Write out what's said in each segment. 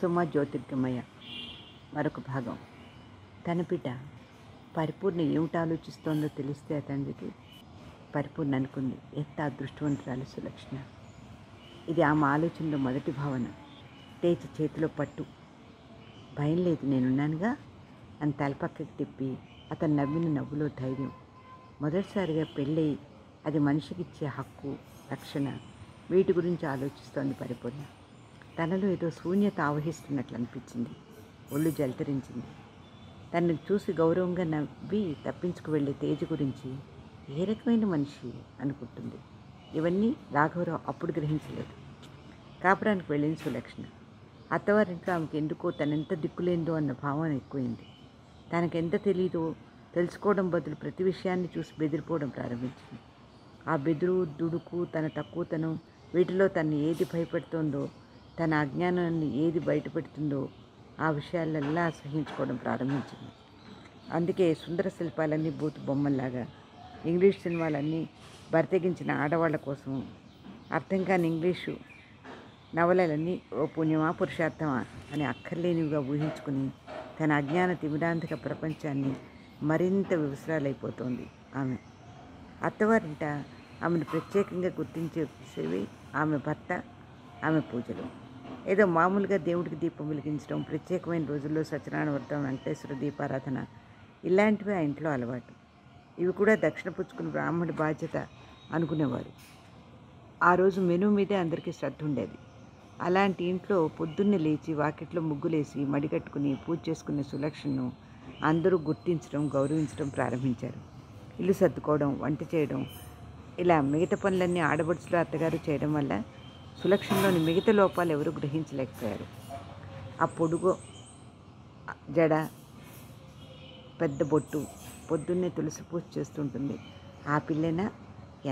తమసోమ జ్యోతిర్గమయ మరొక భాగం. తన బిడ్డ పరిపూర్ణ ఏమిటి ఆలోచిస్తోందో తెలిస్తే అతనికి పరిపూర్ణ అనుకుంది. ఎంత అదృష్టవంతురాలు సులక్షణ. ఇది ఆమె ఆలోచనలో మొదటి భావన. తేజ చేతిలో పట్టు. భయం లేదు, నేనున్నానుగా అని తలపక్కకి తిప్పి అతను నవ్విన నవ్వులో ధైర్యం. మొదటిసారిగా పెళ్ళయి అది మనిషికిచ్చే హక్కు, రక్షణ, వీటి గురించి ఆలోచిస్తోంది పరిపూర్ణ. తనలో ఏదో శూన్యత ఆవహిస్తున్నట్లు అనిపించింది. ఒళ్ళు జలతరించింది. తనను చూసి గౌరవంగా నవ్వి తప్పించుకు వెళ్ళే తేజ గురించి ఏ రకమైన మనిషి అనుకుంటుంది. ఇవన్నీ రాఘవరావు అప్పుడు గ్రహించలేదు. కాపురానికి వెళ్ళింది సులక్షణ. అత్తవారింట్లో ఆమెకి ఎందుకో తనెంత దిక్కులేందో అన్న భావన ఎక్కువైంది. తనకెంత తెలీదో తెలుసుకోవడం బదులు ప్రతి విషయాన్ని చూసి బెదిరిపోవడం ప్రారంభించింది. ఆ బెదురు, దుడుకు, తన తక్కువతనం, వీటిలో తను ఏది భయపెడుతోందో, తన అజ్ఞానాన్ని ఏది బయటపెడుతుందో ఆ విషయాలల్లా అసహించుకోవడం ప్రారంభించింది. అందుకే సుందర శిల్పాలన్నీ బూతు బొమ్మల్లాగా, ఇంగ్లీష్ సినిమాలన్నీ బరితెగించిన ఆడవాళ్ల కోసం, అర్థం కాని ఇంగ్లీషు నవలలన్నీ ఓ పుణ్యమా పురుషార్థమా అని అక్కర్లేనివిగా ఊహించుకుని తన అజ్ఞాన తిమిరాంధక ప్రపంచాన్ని మరింత వివసరాలైపోతోంది ఆమె. అత్తవారింట ఆమెను ప్రత్యేకంగా గుర్తించేవి ఆమె భర్త, ఆమె పూజలు. ఏదో మామూలుగా దేవుడికి దీపం వెలిగించడం, ప్రత్యేకమైన రోజుల్లో సత్యనారాయణ వ్రతం, వెంకటేశ్వర దీపారాధన, ఇలాంటివి ఆ ఇంట్లో అలవాటు. ఇవి కూడా దక్షిణ పుచ్చుకుని బ్రాహ్మడి బాధ్యత అనుకునేవారు. ఆ రోజు మెనూ మీదే అందరికీ శ్రద్ధ ఉండేది. అలాంటి ఇంట్లో పొద్దున్నే లేచి వాకిట్లో ముగ్గులేసి మడికట్టుకుని పూజ చేసుకునే సులక్షణను అందరూ గుర్తించడం, గౌరవించడం ప్రారంభించారు. ఇల్లు సర్దుకోవడం, వంట చేయడం, ఇలా మిగతా పనులన్నీ ఆడబడుచులు అత్తగారు చేయడం వల్ల సులక్షణలోని మిగతా లోపాలు ఎవరూ గ్రహించలేకపోయారు. ఆ పొడుగు జడ, పెద్ద బొట్టు, పొద్దున్నే తులసి పూజ చేస్తుంటుంది. ఆ పిల్లైనా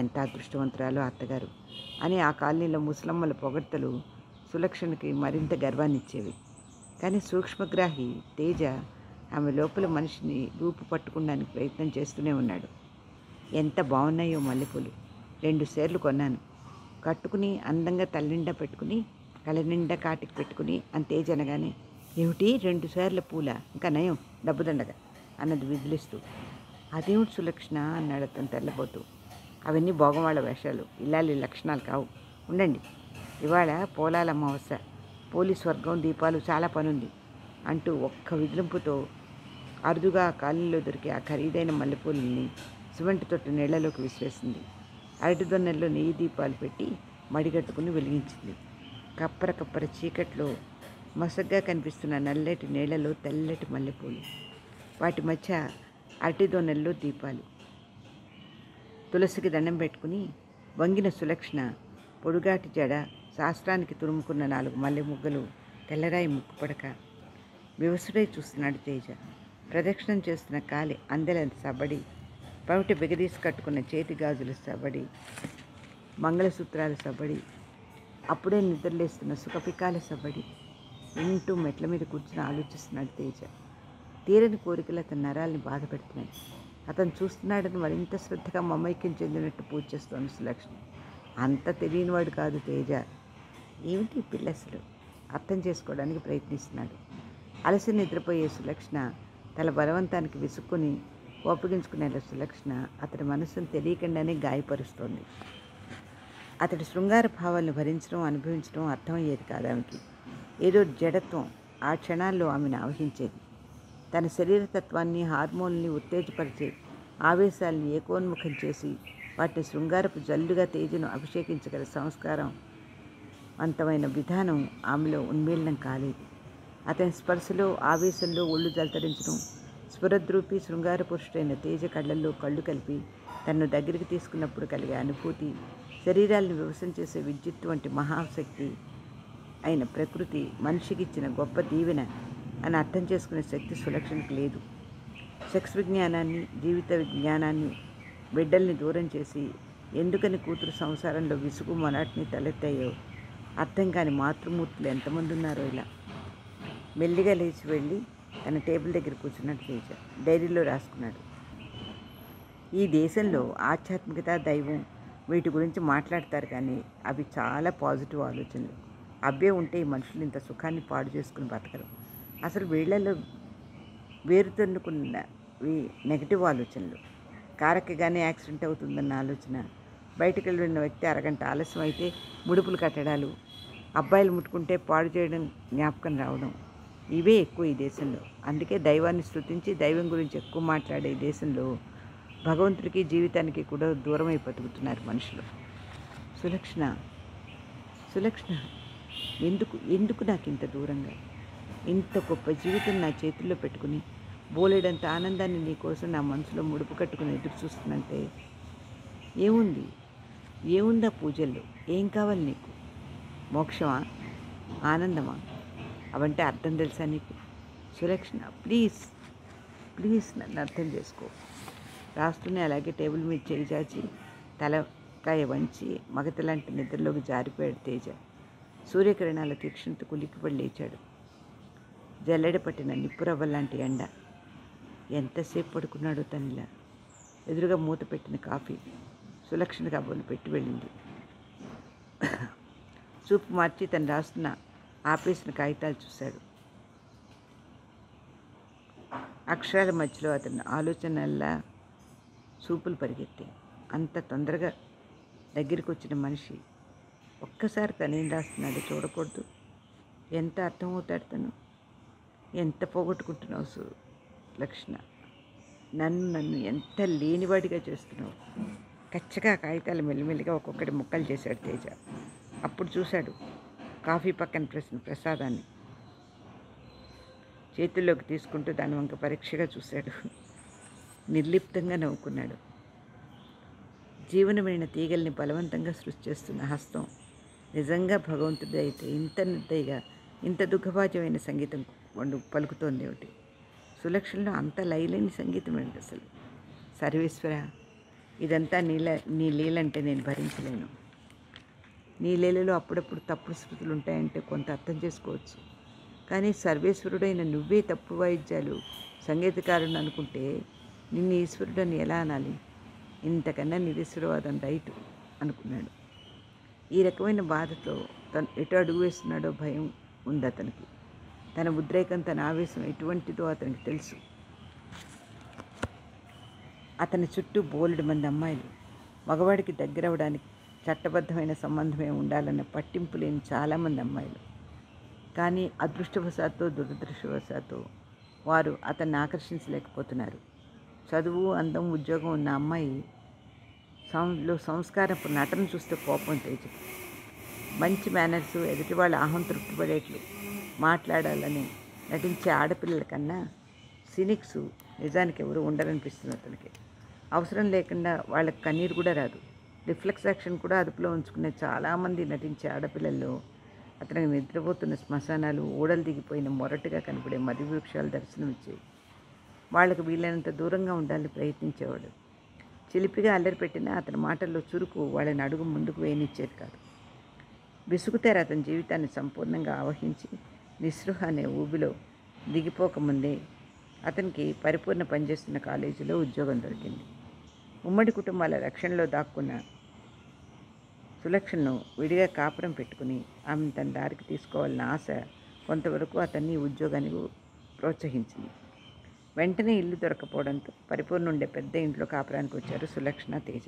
ఎంత అదృష్టవంతురాలో అత్తగారు అని ఆ కాలనీలో ముసలమ్మల పొగడ్తలు సులక్షణకి మరింత గర్వాన్నిచ్చేవి. కానీ సూక్ష్మగ్రాహి తేజ ఆమె లోపల మనిషిని రూపు పట్టుకోవడానికి ప్రయత్నం చేస్తూనే ఉన్నాడు. ఎంత బాగున్నాయో మల్లెపూలు, 2 సేర్లు కొన్నాను, కట్టుకుని అందంగా తల్లినిండా పెట్టుకుని కళ్ళ నిండా కాటికి పెట్టుకుని అని తేజ అనగానే, ఏమిటి 2 సేర్ల పూల, ఇంకా నయం డబ్బుదండగా అన్నది విదిలిస్తూ. అదేమిటి సులక్షణ అన్నాడు అతను తెల్లబోతూ. అవన్నీ భోగవాళ్ళ వేషాలు, ఇల్లాలి లక్షణాలు కావు. ఉండండి, ఇవాళ పోలాల అమావాస్య, పోలీస్ వర్గం, దీపాలు, చాలా పనుంది అంటూ ఒక్క విదిలింపుతో అరుదుగా కాలనీలో దొరికే ఆ ఖరీదైన మల్లెపూలని సిమెంట్ తొట్టి నీళ్లలోకి విసిరేసింది. అరటి దొన్నెల్లో నెయ్యి దీపాలు పెట్టి మడిగట్టుకుని వెలిగించింది. కప్పర కప్పర చీకట్లో మసగ్గా కనిపిస్తున్న నల్లటి నీళ్లలో తెల్లటి మల్లెపూలు, వాటి మధ్య అరటి దొన్నెల్లో దీపాలు. తులసికి దండం పెట్టుకుని వంగిన సులక్షణ పొడుగాటి జడ, శాస్త్రానికి తురుముకున్న 4 మల్లె ముగ్గలు, తెల్లరాయి ముక్కు పడక వివసుడై చూస్తున్నాడు తేజ. ప్రదక్షిణం చేస్తున్న కాలి అందెల సబడి, పవిట బిగదీసి కట్టుకున్న చేతి గాజుల సబడి, మంగళసూత్రాల సబడి, అప్పుడే నిద్రలేస్తున్న సుఖపికాల సబడి వింటూ మెట్ల మీద కూర్చుని ఆలోచిస్తున్నాడు తేజ. తీరని కోరికలు అతని నరాల్ని బాధ పెడుతున్నాయి. అతను చూస్తున్నాడని మరింత శ్రద్ధగా మమైక్యం చెందినట్టు పూజ చేస్తోంది సులక్షణ. అంత తెలియనివాడు కాదు తేజ. ఏమిటి పిల్ల అసలు అర్థం చేసుకోవడానికి ప్రయత్నిస్తున్నాడు. అలసి నిద్రపోయే సులక్షణ తన బలవంతానికి విసుక్కుని కోపగించుకునే సులక్షణ అతడి మనసును తెలియకుండానే గాయపరుస్తోంది. అతడి శృంగార భావాలను భరించడం, అనుభవించడం అర్థమయ్యేది కాదు ఆమెకి. ఏదో జడత్వం ఆ క్షణాల్లో ఆమెను ఆవహించేది. తన శరీరతత్వాన్ని, హార్మోన్ని ఉత్తేజపరిచే ఆవేశాలను ఏకోన్ముఖం చేసి వాటిని శృంగారపు జల్లుగా తేజను అభిషేకించగల సంస్కారం అంతమైన విధానం ఆమెలో ఉన్మీలనం కాలేదు. అతని స్పర్శలో, ఆవేశంలో ఒళ్ళు జలతరించడం, స్ఫురద్రూపి శృంగార పురుషుడైన తేజ కళ్ళల్లో కళ్ళు కలిపి తనను దగ్గరికి తీసుకున్నప్పుడు కలిగే అనుభూతి, శరీరాలను వివసం చేసే విద్యుత్ వంటి మహాశక్తి అయిన ప్రకృతి మనిషికి ఇచ్చిన గొప్ప దీవెన అని అర్థం చేసుకునే శక్తి సులక్షణకు లేదు. సెక్స్ విజ్ఞానాన్ని, జీవిత విజ్ఞానాన్ని, బిడ్డల్ని దూరం చేసి ఎందుకని కూతురు సంసారంలో విసుగు మొనాటిని తలెత్తాయో అర్థం కాని మాతృమూర్తులు ఎంతమంది ఉన్నారో. ఇలా మెల్లిగా లేచి వెళ్ళి తన టేబుల్ దగ్గర కూర్చున్నాడు తేజ. డైరీలో రాసుకున్నాడు. ఈ దేశంలో ఆధ్యాత్మికత, దైవం వీటి గురించి మాట్లాడతారు, కానీ అవి చాలా పాజిటివ్ ఆలోచనలు. అబ్బే ఉంటే ఈ మనుషులు ఇంత సుఖాన్ని పాడు చేసుకుని బతకరు. అసలు వీళ్ళలో వేరుతన్నుకున్నవి నెగిటివ్ ఆలోచనలు. కారెక్కగానే యాక్సిడెంట్ అవుతుందన్న ఆలోచన, బయటికి వెళ్ళిన వ్యక్తి అరగంట ఆలస్యం అయితే ముడుపులు కట్టడాలు, అబ్బాయిలు ముట్టుకుంటే పాడు చేయడం జ్ఞాపకం రావడం, ఇవే ఎక్కువ ఈ దేశంలో. అందుకే దైవాన్ని స్తుతించి దైవం గురించి ఎక్కువ మాట్లాడే ఈ దేశంలో భగవంతుడికి జీవితానికి కూడా దూరమై బతుకుతున్నారు మనుషులు. సులక్షణ, సులక్షణ, ఎందుకు ఎందుకు నాకు ఇంత దూరంగా? ఇంత గొప్ప జీవితం నా చేతుల్లో పెట్టుకుని బోలెడంత ఆనందాన్ని నీ కోసం నా మనసులో ముడుపు కట్టుకుని ఎదురు చూస్తున్నంటే ఏముంది? ఏముందా పూజల్లో? ఏం కావాలి నీకు? మోక్షమా? ఆనందమా? అవంటే అర్థం తెలుసా నీకు? సులక్షణ, ప్లీజ్ ప్లీజ్ నన్ను అర్థం చేసుకో. రాస్తూనే అలాగే టేబుల్ మీద చేయి చాచి తలకాయ వంచి మగతలాంటి నిద్రలోకి జారిపోయాడు తేజ. సూర్యకిరణాల తీక్షణత కులికిపడి లేచాడు. జల్లెడ పట్టిన నిప్పురవ్వలాంటి ఎండ. ఎంతసేపు పడుకున్నాడో తనిలా. ఎదురుగా మూత పెట్టిన కాఫీ సులక్షణ కబుర్లు పెట్టి వెళ్ళింది. చూపు మార్చి తను రాస్తున్న ఆపేసిన కాగితాలు చూశాడు. అక్షరాల మధ్యలో అతని ఆలోచనల్లా చూపులు పరిగెత్తాయి. అంత తొందరగా దగ్గరికి వచ్చిన మనిషి ఒక్కసారి తనేం రాస్తున్నాడో చూడకూడదు? ఎంత అర్థమవుతాడు తను? ఎంత పోగొట్టుకుంటున్నావు సులక్షణ? నన్ను ఎంత లేనివాడిగా చేస్తున్నావు? కచ్చగా కాగితాలు మెల్లిమెల్లిగా ఒక్కొక్కటి ముక్కలు చేశాడు తేజ. అప్పుడు చూశాడు కాఫీ పక్కన ప్రసాదాన్ని. చేతుల్లోకి తీసుకుంటూ దాని వంక పరీక్షగా చూశాడు. నిర్లిప్తంగా నవ్వుకున్నాడు. జీవనమైన తీగల్ని బలవంతంగా సృష్టిస్తున్న హస్తం నిజంగా భగవంతుడి అయితే ఇంత నిర్దయగా, ఇంత దుఃఖభాజమైన సంగీతం పలుకుతోంది ఏమిటి? సులక్షణలో అంత లయలేని సంగీతం ఏంటి అసలు? సర్వేశ్వర, ఇదంతా నీ లీలంటే నేను భరించలేను. నీ లీలలో అప్పుడప్పుడు తప్పుడు స్మృతులు ఉంటాయంటే కొంత అర్థం చేసుకోవచ్చు. కానీ సర్వేశ్వరుడైన నువ్వే తప్పు వాయిద్యాలు సంగీతకారుని అనుకుంటే నిన్ను ఈశ్వరుడని ఎలా అనాలి? ఇంతకన్నా నిరీశ్వరవాదం రైటు అనుకున్నాడు. ఈ రకమైన బాధతో తను ఎటు అడుగు వేస్తున్నాడో భయం ఉంది అతనికి. తన ఉద్రేకం, తన ఆవేశం ఎటువంటిదో అతనికి తెలుసు. అతని చుట్టూ బోలెడు మంది అమ్మాయిలు. మగవాడికి దగ్గరవడానికి చట్టబద్ధమైన సంబంధమే ఉండాలన్న పట్టింపు లేని చాలామంది అమ్మాయిలు. కానీ అదృష్టవశాత్తు దురదృష్టవశాత్తు వారు అతన్ని ఆకర్షించలేకపోతున్నారు. చదువు, అందం, ఉద్యోగం ఉన్న అమ్మాయి సంస్కారపు నటన చూస్తే కోపం తేజకి. మంచి మేనర్స్, ఎదుటి వాళ్ళ ఆహం తృప్తిపడేట్లు మాట్లాడాలని నటించే ఆడపిల్లల కన్నా సినిక్స్ నిజానికి ఎవరు ఉండరనిపిస్తుంది అతనికి. అవసరం లేకుండా వాళ్ళకి కన్నీరు కూడా రాదు. రిఫ్లెక్స్ యాక్షన్ కూడా అదుపులో ఉంచుకునే చాలామంది నటించే ఆడపిల్లల్లో అతనికి నిద్రపోతున్న శ్మశానాలు, ఊడలు దిగిపోయిన మొరటుగా కనపడే మర్రి వృక్షాలు దర్శనమిచ్చాయి. వాళ్లకు వీలైనంత దూరంగా ఉండాలని ప్రయత్నించేవాడు. చిలిపిగా అల్లరి పెట్టినా అతని మాటల్లో చురుకు వాళ్ళని అడుగు ముందుకు వేయనిచ్చేది కాదు. విసుగుతారు అతని జీవితాన్ని సంపూర్ణంగా ఆవహించి నిస్పృహ అనే ఊబిలో దిగిపోకముందే అతనికి పరిపూర్ణ పనిచేస్తున్న కాలేజీలో ఉద్యోగం దొరికింది. ఉమ్మడి కుటుంబాల రక్షణలో దాక్కున్న సులక్షణను విడిగా కాపురం పెట్టుకుని ఆమెను తన దారికి తీసుకోవాలన్న ఆశ కొంతవరకు అతన్ని ఉద్యోగానికి ప్రోత్సహించింది. వెంటనే ఇల్లు దొరకపోవడంతో పరిపూర్ణ ఉండే పెద్ద ఇంట్లో కాపురానికి వచ్చారు సులక్షణ, తేజ.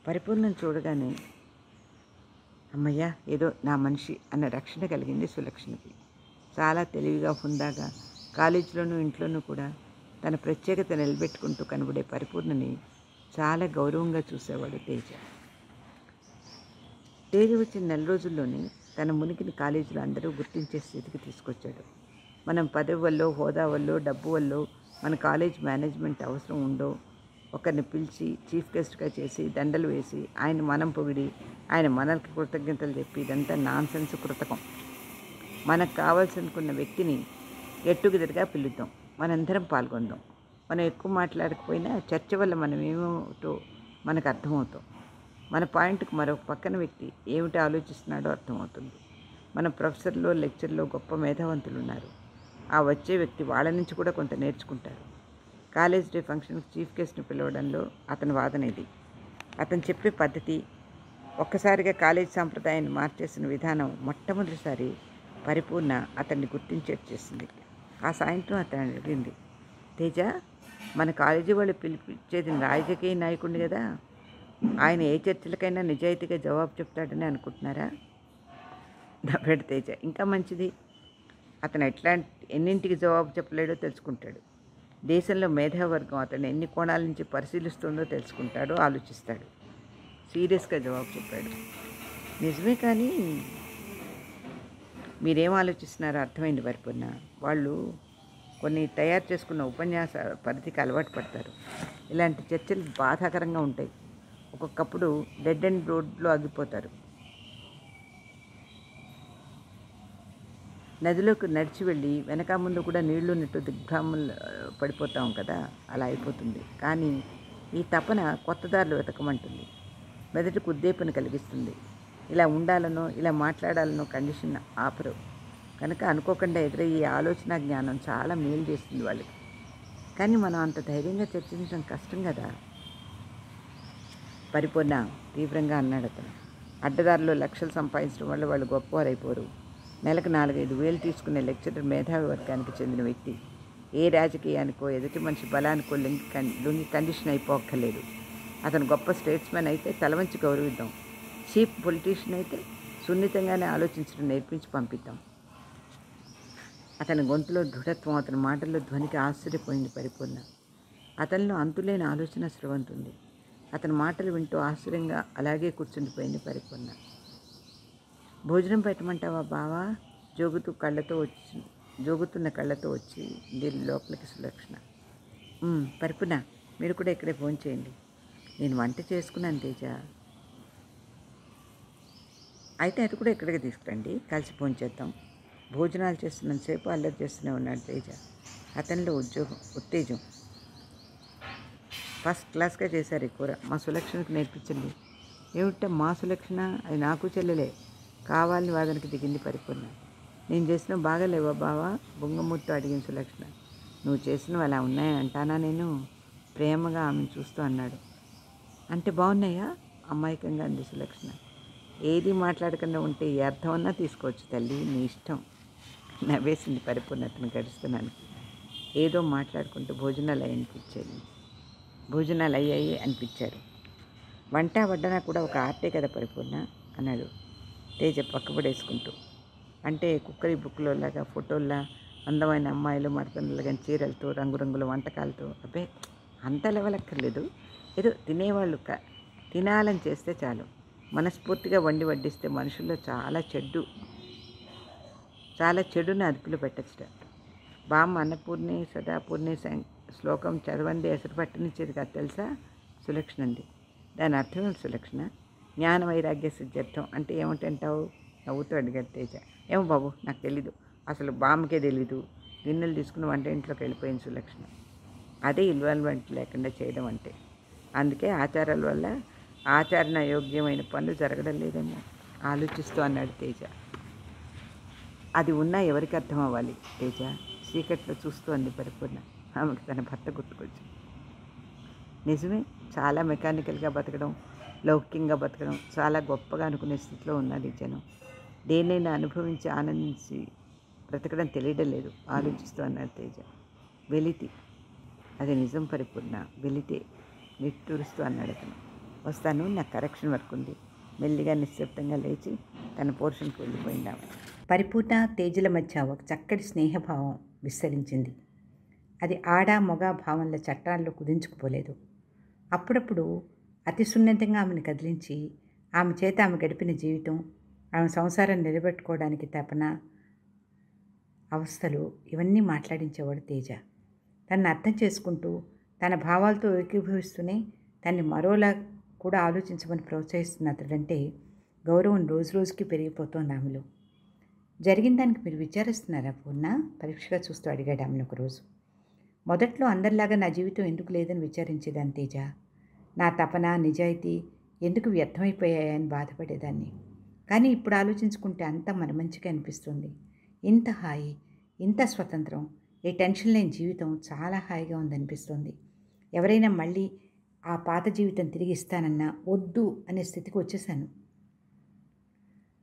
పరిపూర్ణం చూడగానే అమ్మయ్య, ఏదో నా మనిషి అన్న రక్షణ కలిగింది సులక్షణకి. చాలా తెలివిగా, హుందాగా కాలేజీలోనూ ఇంట్లోనూ కూడా తన ప్రత్యేకత నిలబెట్టుకుంటూ కనబడే పరిపూర్ణని చాలా గౌరవంగా చూసేవాడు తేజ. తేజ వచ్చిన నెల రోజుల్లోనే తన మునికిని కాలేజీలో అందరూ గుర్తించే స్థితికి తీసుకొచ్చాడు. మనం పదవి వల్ల, హోదా వల్ల, డబ్బు వల్ల మన కాలేజ్ మేనేజ్మెంట్ అవసరం ఉందో ఒకరిని పిలిచి చీఫ్ గెస్ట్గా చేసి దండలు వేసి ఆయన మనం పొగిడి ఆయన మనకి కృతజ్ఞతలు చెప్పి ఇదంతా నాన్ సెన్స్ కృతకం. మనకు కావాల్సనుకున్న వ్యక్తిని గెట్టుగెదర్గా పిలుద్దాం, మనందరం పాల్గొందాం. మనం ఎక్కువ మాట్లాడకపోయినా చర్చ వల్ల మనం ఏమిటో మనకు అర్థమవుతాం. మన పాయింట్కి మరొక పక్కన వ్యక్తి ఏమిటి ఆలోచిస్తున్నాడో అర్థమవుతుంది. మన ప్రొఫెసర్లో, లెక్చర్లో గొప్ప మేధావంతులు ఉన్నారు. ఆ వచ్చే వ్యక్తి వాళ్ళ నుంచి కూడా కొంత నేర్చుకుంటారు. కాలేజ్ డే ఫంక్షన్కి చీఫ్ గెస్ట్ని పిలవడంలో అతని వాదన ఇది. అతను చెప్పే పద్ధతి ఒక్కసారిగా కాలేజీ సాంప్రదాయాన్ని మార్చేసిన విధానం మొట్టమొదటిసారి పరిపూర్ణ అతన్ని గుర్తించేట్టు చేసింది. ఆ సాయంత్రం అతను అడిగింది, తేజ, మన కాలేజీ వాళ్ళు పిలిపించేది రాజకీయ నాయకుడిని కదా, ఆయన ఏ చర్చలకైనా నిజాయితీగా జవాబు చెప్తాడని అనుకుంటున్నారా? నవ్వాడు తేజ. ఇంకా మంచిది. అతను ఎన్నింటికి జవాబు చెప్పలేడో తెలుసుకుంటాడు. దేశంలో మేధావర్గం అతను ఎన్ని కోణాల నుంచి పరిశీలిస్తుందో తెలుసుకుంటాడో ఆలోచిస్తాడు. సీరియస్గా జవాబు చెప్పాడు. నిజమే, కానీ మీరేం ఆలోచిస్తున్నారో అర్థమైంది పరిపూర్ణ. వాళ్ళు కొన్ని తయారు చేసుకున్న ఉపన్యాస పరిధికి అలవాటు పడతారు. ఇలాంటి చర్చలు బాధాకరంగా ఉంటాయి. ఒక్కొక్కప్పుడు డెడ్ అండ్ రోడ్లో ఆగిపోతారు. నదిలోకి నడిచి వెళ్ళి వెనక ముందు కూడా నీళ్లు ఉన్నట్టు దిగ్భ్రాములు పడిపోతాం కదా, అలా అయిపోతుంది. కానీ ఈ తపన కొత్త దారులు వెతకమంటుంది, మెదడుకు ఉద్దీపన కలిగిస్తుంది. ఇలా ఉండాలనో ఇలా మాట్లాడాలనో కండిషన్ ఆపరు కనుక అనుకోకుండా ఎదురయ్యే ఆలోచన జ్ఞానం చాలా మేలు చేస్తుంది వాళ్ళకి. కానీ మనం అంత ధైర్యంగా చర్చించడం కష్టం కదా, పరిపూర్ణ తీవ్రంగా అన్నాడు అతను. అడ్డదారిలో లక్షలు సంపాదించడం వల్ల వాళ్ళు గొప్పవారైపోరు. నెలకు 4-5 వేలు తీసుకునే లెక్చరర్ మేధావి వర్గానికి చెందిన వ్యక్తి ఏ రాజకీయానికో ఎదుటి మనిషి బలానికో లొంగి కండిషన్ అయిపోక్కర్లేదు. అతను గొప్ప స్టేట్స్మెన్ అయితే తలవంచి గౌరవిద్దాం. చీప్ పొలిటీషియన్ అయితే సున్నితంగానే ఆలోచించడం నేర్పించి పంపిద్దాం. అతని గొంతులో దృఢత్వం, అతని మాటల్లో ధ్వనికి ఆశ్చర్యపోయింది పరిపూర్ణ. అతనిలో అంతులేని ఆలోచన స్రవంతుంది. అతని మాటలు వింటూ ఆశ్చర్యంగా అలాగే కూర్చుండిపోయింది పరిపూర్ణ. భోజనం పెట్టమంటావా బావా? జోగుతున్న కళ్ళతో వచ్చి దీని లోపలికి సులక్షణ. పరిపూర్ణ, మీరు కూడా ఇక్కడే భోజనం చేయండి. నేను వంట చేసుకున్నాను తేజ. అయితే అది కూడా ఇక్కడికి తీసుకురండి, కలిసి భోజనం చేద్దాం. భోజనాలు చేస్తున్నంతసేపు అల్లరి చేస్తూనే ఉన్నాడు తేజ. అతనిలో ఉత్తేజం. ఫస్ట్ క్లాస్గా చేశారు ఈ కూర. మా సులక్షణకు నేర్పించండి. ఏమిటో మా సులక్షణ? అది నాకు చెల్లెలే. కావాలని వాదనకి దిగింది పరిపూర్ణ. నేను చేసినవి బాగాలేవా బావా? బొంగమూర్తో అడిగిన సులక్షణ. నువ్వు చేసినవి అలా ఉన్నాయని అంటానా నేను? ప్రేమగా ఆమెను చూస్తూ అన్నాడు. అంటే బాగున్నాయా? అమాయకంగా అంది సులక్షణ. ఏది మాట్లాడకుండా ఉంటే ఏ అర్థమన్నా తీసుకోవచ్చు తల్లి, నీ ఇష్టం. నవ్వేసింది పరిపూర్ణ అతను గడుస్తున్నాను. ఏదో మాట్లాడుకుంటూ భోజనాలు అయ్యాయి అనిపించారు. వంట వడ్డన కూడా ఒక ఆర్టే కదా పరిపూర్ణ అన్నాడు తేజ పక్కపడేసుకుంటూ. అంటే కుక్కరీ బుక్లోలాగా ఫోటోల్లా అందమైన అమ్మాయిలు మడతనలుగాని చీరలతో రంగురంగుల వంటకాలతో? అబ్బే, అంత లెవెలక్కర్లేదు. ఏదో తినేవాళ్ళు తినాలని చేస్తే చాలు. మనస్ఫూర్తిగా వడ్డిస్తే మనుషుల్లో చాలా చెడుని అదుపులో పెట్టచ్చుట. బామ్మ అన్నపూర్ణి సదాపూర్ణి శ్లోకం చదవండి ఎసరు పట్టనిచ్చేది కాదు తెలుసా? సులక్షణ అంది. దాని అర్థం ఏమిటి సులక్షణ? జ్ఞాన వైరాగ్య సిద్ధార్థం అంటే ఏమిటంటావు? నవ్వుతూ అడిగాడు తేజ. ఏమో బాబు, నాకు తెలీదు. అసలు బామ్మకే తెలీదు. గిన్నెలు తీసుకుని వంట ఇంట్లోకి వెళ్ళిపోయింది సులక్షణ. అదే ఇన్వాల్వ్మెంట్ లేకుండా చేయడం అంటే. అందుకే ఆచారాల వల్ల ఆచరణ యోగ్యమైన పనులు జరగడం లేదేమో ఆలోచిస్తూ అన్నాడు తేజ. అది ఉన్నా ఎవరికి అర్థం అవ్వాలి తేజ? చీకట్లో చూస్తూ అంది పరిపూర్ణ. ఆమెకు తన భర్త గుర్తుకొచ్చి. నిజమే, చాలా మెకానికల్గా బతకడం, లౌకికంగా బతకడం చాలా గొప్పగా అనుకునే స్థితిలో ఉన్నది జనం. దేన్నైనా అనుభవించి ఆనందించి బ్రతకడం తెలియడం లేదు ఆలోచిస్తూ అన్నాడు తేజ. వెలితి. అది నిజం పరిపూర్ణ, వెలితే. నిట్టూరుస్తూ అన్నాడు అతను. వస్తాను, నాకు కరెక్షన్ వర్క్ ఉంది. మెల్లిగా నిశ్శబ్దంగా లేచి తన పోర్షన్కి వెళ్ళిపోయిందాము. పరిపూర్ణ తేజల మధ్య ఒక చక్కటి స్నేహభావం విస్తరించింది. అది ఆడ మొగ భావంలో చట్టాల్లో కుదించుకుపోలేదు. అప్పుడప్పుడు అతి సున్నితంగా ఆమెను కదిలించి ఆమె చేత ఆమె గడిపిన జీవితం, ఆమె సంసారం నిలబెట్టుకోవడానికి తపన, అవస్థలు ఇవన్నీ మాట్లాడించేవాడు తేజ. తనను అర్థం చేసుకుంటూ తన భావాలతో ఏకీభవిస్తూనే తన్ని మరోలా కూడా ఆలోచించమని ప్రోత్సహిస్తున్న అతడంటే గౌరవం రోజు రోజుకి పెరిగిపోతోంది ఆమెలో. జరిగిన దానికి మీరు విచారిస్తున్నారా పూర్ణ? పరీక్షగా చూస్తూ అడిగాడు ఆమెను ఒకరోజు. మొదట్లో అందరిలాగా నా జీవితం ఎందుకు లేదని విచారించేదాన్ని తేజ. నా తపన, నిజాయితీ ఎందుకు వ్యర్థమైపోయాయని బాధపడేదాన్ని. కానీ ఇప్పుడు ఆలోచించుకుంటే అంతా మన మంచిగా అనిపిస్తుంది. ఇంత హాయి, ఇంత స్వతంత్రం, ఏ టెన్షన్ లేని జీవితం చాలా హాయిగా ఉందనిపిస్తుంది. ఎవరైనా మళ్ళీ ఆ పాత జీవితం తిరిగి ఇస్తానన్నా వద్దు అనే స్థితికి వచ్చేసాను.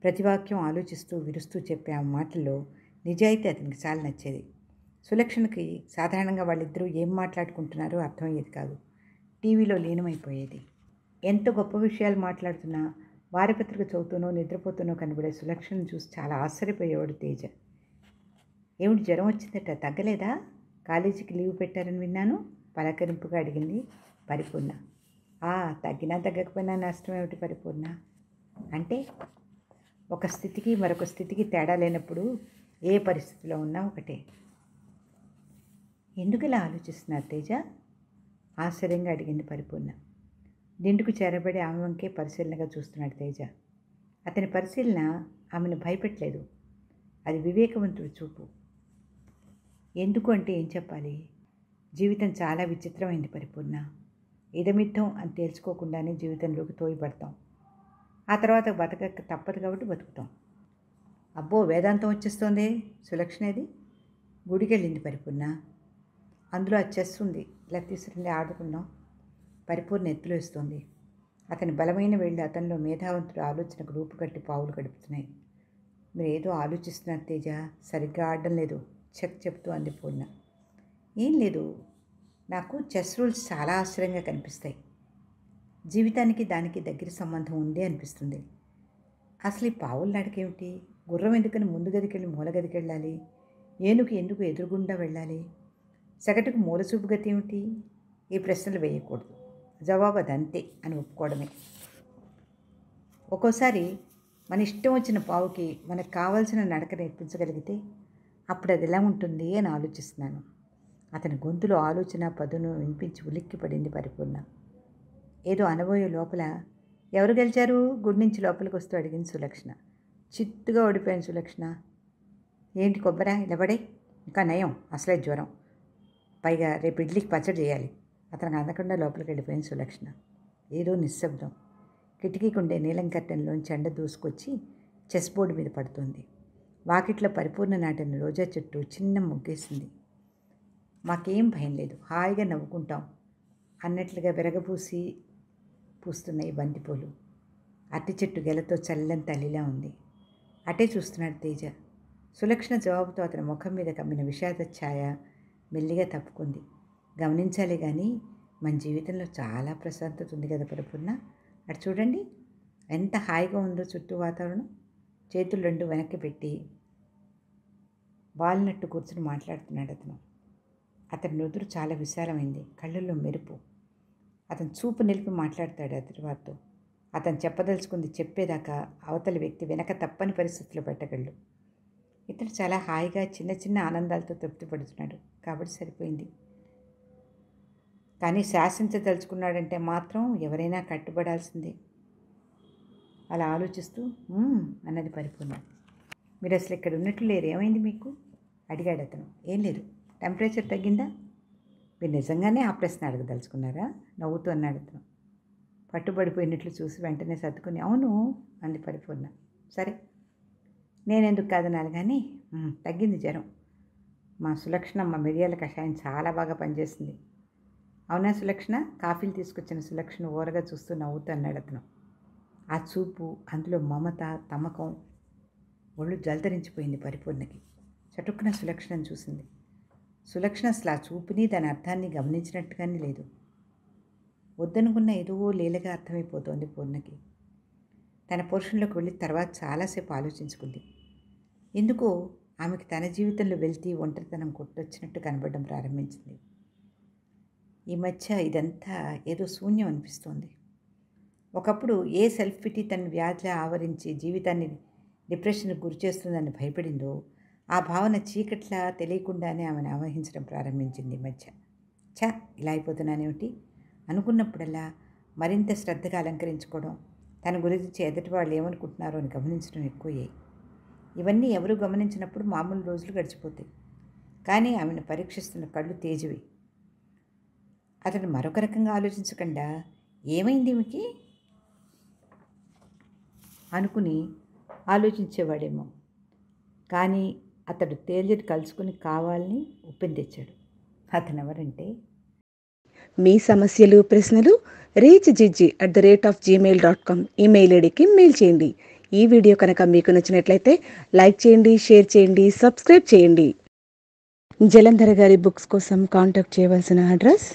ప్రతి వాక్యం ఆలోచిస్తూ విరుస్తూ చెప్పే ఆ మాటల్లో నిజాయితీ అతనికి చాలా నచ్చేది. సులక్షణకి సాధారణంగా వాళ్ళిద్దరూ ఏం మాట్లాడుకుంటున్నారో అర్థమయ్యేది కాదు. టీవీలో లీనమైపోయేది. ఎంత గొప్ప విషయాలు మాట్లాడుతున్నా వారపత్రిక చదువుతూనో నిద్రపోతూనో కనబడే సులక్షణను చూసి చాలా ఆశ్చర్యపోయేవాడు తేజ. ఏమిటి జ్వరం వచ్చిందట, తగ్గలేదా? కాలేజీకి లీవ్ పెట్టారని విన్నాను పలకరింపుగా అడిగింది పరిపూర్ణ. తగ్గినా తగ్గకపోయినా నష్టం ఏమిటి పరిపూర్ణ? అంటే ఒక స్థితికి మరొక స్థితికి తేడా లేనప్పుడు ఏ పరిస్థితిలో ఉన్నా ఒకటే. ఎందుకు ఇలా ఆలోచిస్తున్నారు తేజ? ఆశ్చర్యంగా అడిగింది పరిపూర్ణ. దిండుకు చేరబడి ఆమె వంకే పరిశీలనగా చూస్తున్నాడు తేజ. అతని పరిశీలన ఆమెను భయపెట్టలేదు, అది వివేకవంతుడి చూపు. ఎందుకు అంటే ఏం చెప్పాలి? జీవితం చాలా విచిత్రమైంది పరిపూర్ణ. ఇదమిద్దం అని తేల్చుకోకుండానే జీవితంలోకి తోయబడతాం. ఆ తర్వాత బతకక తప్పదు కాబట్టి బతుకుతాం. అబ్బో, వేదాంతం వచ్చేస్తోంది. సులక్షణేది? గుడికెళ్ళింది పరిపూర్ణ. అందులో ఆ చెస్ ఉంది, ఇలా తీసుకుని ఆడుకుందాం. పరిపూర్ణ ఎత్తులు వేస్తోంది. అతని బలమైన వేళ్ళు అతనిలో మేధావంతుడు ఆలోచనకు రూపుకట్టి పావులు గడుపుతున్నాయి. మీరు ఏదో ఆలోచిస్తున్నారు తేజ, సరిగ్గా ఆడడం లేదు చెప్తూ అంది పూర్ణ. ఏం లేదు, నాకు చెస్ రూల్స్ చాలా ఆశ్చర్యంగా కనిపిస్తాయి. జీవితానికి దానికి దగ్గర సంబంధం ఉంది అనిపిస్తుంది. అసలు ఈ పావుల నాటకేమిటి? గుర్రం ఎందుకని ముందు గదికెళ్ళి మూల గదికి వెళ్ళాలి? ఏనుగు ఎందుకు ఎదురుగుండా వెళ్ళాలి? సగటుకు మూలచూపు గతి ఏమిటి? ఈ ప్రశ్నలు వేయకూడదు, జవాబు అదంతే అని ఒప్పుకోవడమే. ఒక్కోసారి మన ఇష్టం వచ్చిన పావుకి మనకు కావాల్సిన నడక నేర్పించగలిగితే అప్పుడు అది ఎలా ఉంటుంది అని ఆలోచిస్తున్నాను. అతని గొంతులో ఆలోచన పదును వినిపించి ఉలిక్కి పడింది పరిపూర్ణ. ఏదో అనబోయే లోపల ఎవరు గెలిచారు గుడి నుంచి లోపలికి వస్తూ అడిగింది సులక్షణ. చిత్తుగా ఓడిపోయాను సులక్షణ. ఏంటి కొబ్బరా నిలబడే? ఇంకా నయం, అసలే జ్వరం, పైగా రేపు ఇడ్లీకి పచ్చడి చేయాలి. అతనికి అందకుండా లోపలికి వెళ్ళిపోయింది సులక్షణ. ఏదో నిశ్శబ్దం. కిటికీకుండే నీలం కర్టెన్లోంచి ఎండ దూసుకొచ్చి చెస్ బోర్డు మీద పడుతుంది. వాకిట్లో పరిపూర్ణ నాటిన రోజా చెట్టు చిన్న ముగ్గేసింది. మాకేం భయం లేదు, హాయిగా నవ్వుకుంటాం అన్నట్లుగా విరగపూసి పూస్తున్నాయి బంతిపూలు. అట్టి చెట్టు గెలతో చల్లని తల్లిలా ఉంది. అటే చూస్తున్నాడు తేజ. సులక్షణ జవాబుతో అతని ముఖం మీద కమ్మిన విషాద ఛాయ మెల్లిగా తప్పుకుంది. గమనించాలి కానీ మన జీవితంలో చాలా ప్రశాంతత ఉంది కదా పరిపూర్ణ. అటు చూడండి ఎంత హాయిగా ఉందో చుట్టూ వాతావరణం. చేతులు రెండు వెనక్కి పెట్టి వాలినట్టు కూర్చుని మాట్లాడుతున్నాడు అతను. అతని నుదురు చాలా విశాలమైంది, కళ్ళల్లో మెరుపు. అతను చూపు నిలిపి మాట్లాడతాడు అతని వారితో. అతను చెప్పదలుచుకుంది చెప్పేదాకా అవతలి వ్యక్తి వెనక తప్పని పరిస్థితుల్లో పెట్టగలడు. ఇతడు చాలా హాయిగా చిన్న చిన్న ఆనందాలతో తృప్తి పడుతున్నాడు కాబట్టి సరిపోయింది. కానీ శాసించదలుచుకున్నాడంటే మాత్రం ఎవరైనా కట్టుబడాల్సిందే. అలా ఆలోచిస్తూ అన్నది పరిపూర్ణ. మీరు అసలు ఇక్కడ ఉన్నట్లు లేరు, ఏమైంది మీకు అడిగాడు అతను. ఏం లేదు, టెంపరేచర్ తగ్గిందా? మీరు నిజంగానే ఆ ప్రశ్న అడగదలుచుకున్నారా? నవ్వుతూ అన్నాడు అతను. పట్టుబడిపోయినట్లు చూసి వెంటనే సర్దుకుని అవును అంది పరిపూర్ణ. సరే నేనెందుకు కాదనాలి కానీ తగ్గింది జ్వరం. మా సులక్షణమ్మ మిరియాల కషాయం చాలా బాగా పనిచేసింది. అవునా సులక్షణ? కాఫీలు తీసుకొచ్చిన సులక్షణ ఓరగా చూస్తూ నవ్వుతూ అన్నాడు అతను. ఆ చూపు, అందులో మమత, తమకం ఒళ్ళు జలధరించిపోయింది పరిపూర్ణకి. చటుక్కున సులక్షణను చూసింది. సులక్షణ అసలు ఆ చూపుని దాని అర్థాన్ని గమనించినట్టుగానే లేదు. వద్దనుకున్న ఏదో లీలగా అర్థమైపోతోంది పూర్ణకి. తన పోర్షన్లోకి వెళ్ళి తర్వాత చాలాసేపు ఆలోచించుకుంది. ఎందుకో ఆమెకి తన జీవితంలో వెళ్తీ ఒంటరితనం కొట్టొచ్చినట్టు కనబడడం ప్రారంభించింది. ఈ మధ్య ఇదంతా ఏదో శూన్యం అనిపిస్తోంది. ఒకప్పుడు ఏ సెల్ఫ్ పిటీ తన వ్యాధిలా ఆవరించి జీవితాన్ని డిప్రెషన్కి గురి చేస్తుందని భయపడిందో ఆ భావన చీకట్లా తెలియకుండానే ఆమెను ఆవహించడం ప్రారంభించింది. ఈ మధ్య ఇలా అయిపోతున్నానేమిటి అనుకున్నప్పుడల్లా మరింత శ్రద్ధగా అలంకరించుకోవడం, తన గురించి ఎదుటి వాళ్ళు ఏమనుకుంటున్నారో అని గమనించడం ఎక్కువయ్యాయి. ఇవన్నీ ఎవరు గమనించినప్పుడు మామూలు రోజులు గడిచిపోతాయి. కానీ ఆమెను పరీక్షిస్తున్న కళ్ళు తేజవి. అతను మరొక రకంగా ఆలోచించకుండా ఏమైంది ఈమెకి అనుకుని ఆలోచించేవాడేమో. కానీ అతడు తేజని కలుసుకుని కావాలని ఒప్పింది తెచ్చాడు. అతను ఎవరంటే, మీ సమస్యలు ప్రశ్నలు reachgg@gmail.com ఈమెయిల్ ఐడికి మెయిల్ చేయండి. ఈ వీడియో కనుక మీకు నచ్చినట్లయితే లైక్ చేయండి, షేర్ చేయండి, సబ్స్క్రైబ్ చేయండి. జలంధర్ గారి బుక్స్ కోసం కాంటాక్ట్ చేయవలసిన అడ్రస్